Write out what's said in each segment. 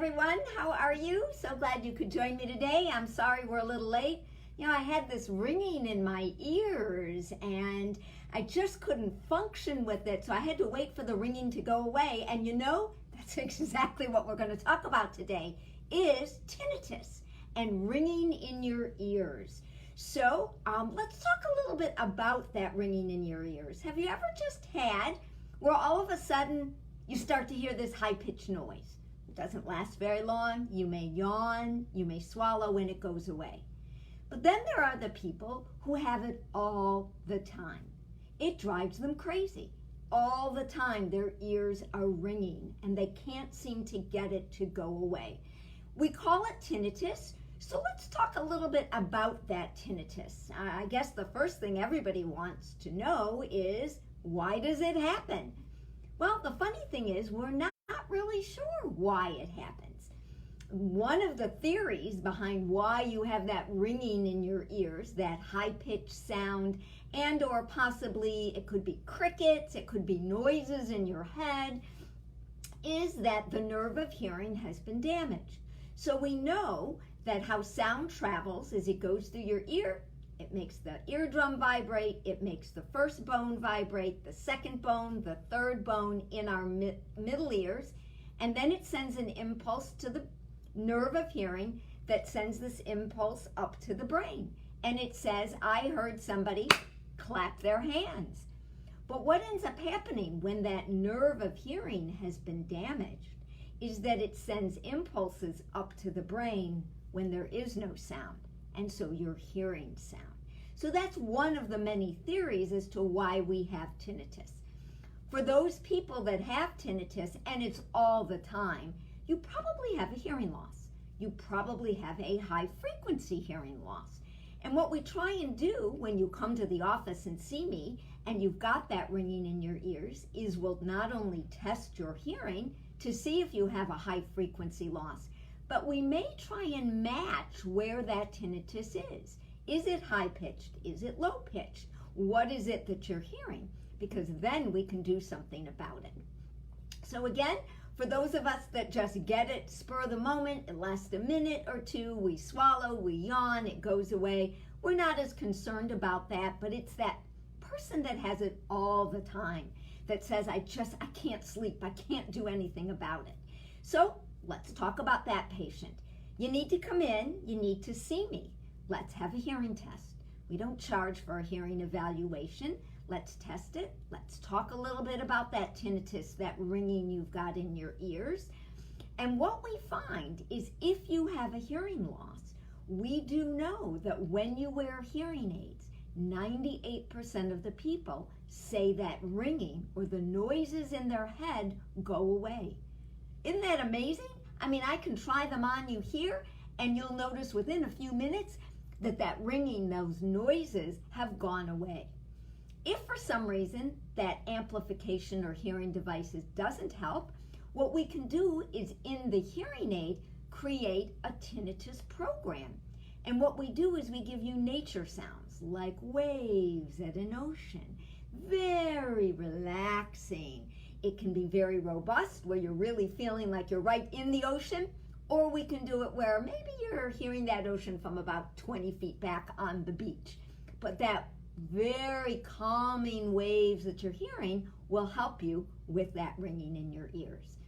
everyone. How are you? So glad you could join me today. I'm sorry we're a little late. You know, I had this ringing in my ears and I just couldn't function with it, so I had to wait for the ringing to go away. And you know, that's exactly what we're going to talk about today, is tinnitus and ringing in your ears. So let's talk a little bit about that ringing in your ears. Have you ever just had where all of a sudden you start to hear this high-pitched noise? It doesn't last very long. You may yawn, you may swallow, and it goes away. But then there are the people who have it all the time. It drives them crazy. All the time their ears are ringing and they can't seem to get it to go away. We call it tinnitus. So let's talk a little bit about that tinnitus. I guess the first thing everybody wants to know is, why does it happen? Well, the funny thing is we're not really sure why it happens. One of the theories behind why you have that ringing in your ears, that high-pitched sound, and or possibly it could be crickets, it could be noises in your head, is that the nerve of hearing has been damaged. So we know that how sound travels is it goes through your ear, it makes the eardrum vibrate, it makes the first bone vibrate, the second bone, the third bone in our middle ears, and then it sends an impulse to the nerve of hearing that sends this impulse up to the brain. And it says, I heard somebody clap their hands. But what ends up happening when that nerve of hearing has been damaged is that it sends impulses up to the brain when there is no sound, and so you're hearing sound. So that's one of the many theories as to why we have tinnitus. For those people that have tinnitus, and it's all the time, you probably have a hearing loss. You probably have a high frequency hearing loss. And what we try and do when you come to the office and see me, and you've got that ringing in your ears, is we'll not only test your hearing to see if you have a high frequency loss, but we may try and match where that tinnitus is. Is it high-pitched? Is it low-pitched? What is it that you're hearing? Because then we can do something about it. So again, for those of us that just get it, spur of the moment, it lasts a minute or two, we swallow, we yawn, it goes away. We're not as concerned about that, but it's that person that has it all the time that says, I can't sleep, I can't do anything about it. So let's talk about that patient. You need to come in, you need to see me. Let's have a hearing test. We don't charge for a hearing evaluation. Let's test it. Let's talk a little bit about that tinnitus, that ringing you've got in your ears. And what we find is if you have a hearing loss, we do know that when you wear hearing aids, 98% of the people say that ringing or the noises in their head go away. Isn't that amazing? I mean, I can try them on you here, and you'll notice within a few minutes that ringing, those noises have gone away. If for some reason that amplification or hearing devices doesn't help, what we can do is in the hearing aid, create a tinnitus program. And what we do is we give you nature sounds like waves at an ocean. Very relaxing. It can be very robust where you're really feeling like you're right in the ocean, or we can do it where maybe you're hearing that ocean from about 20 feet back on the beach. But that very calming waves that you're hearing will help you with that ringing in your ears.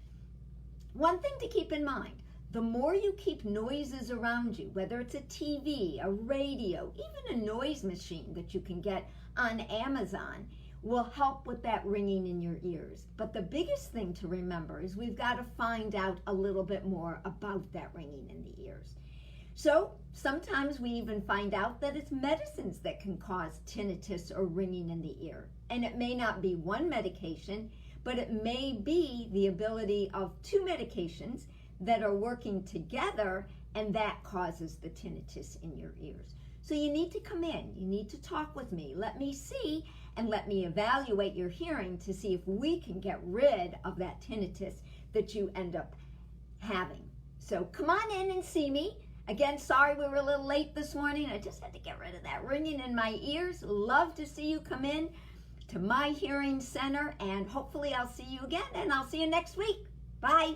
One thing to keep in mind, the more you keep noises around you, whether it's a TV, a radio, even a noise machine that you can get on Amazon, will help with that ringing in your ears. But the biggest thing to remember is we've got to find out a little bit more about that ringing in the ears. So sometimes we even find out that it's medicines that can cause tinnitus or ringing in the ear. And it may not be one medication, but it may be the ability of two medications that are working together, and that causes the tinnitus in your ears. So you need to come in, you need to talk with me, let me see, and let me evaluate your hearing to see if we can get rid of that tinnitus that you end up having. So come on in and see me. Again, sorry we were a little late this morning. I just had to get rid of that ringing in my ears. Love to see you come in to my hearing center, and hopefully I'll see you again, and I'll see you next week. Bye.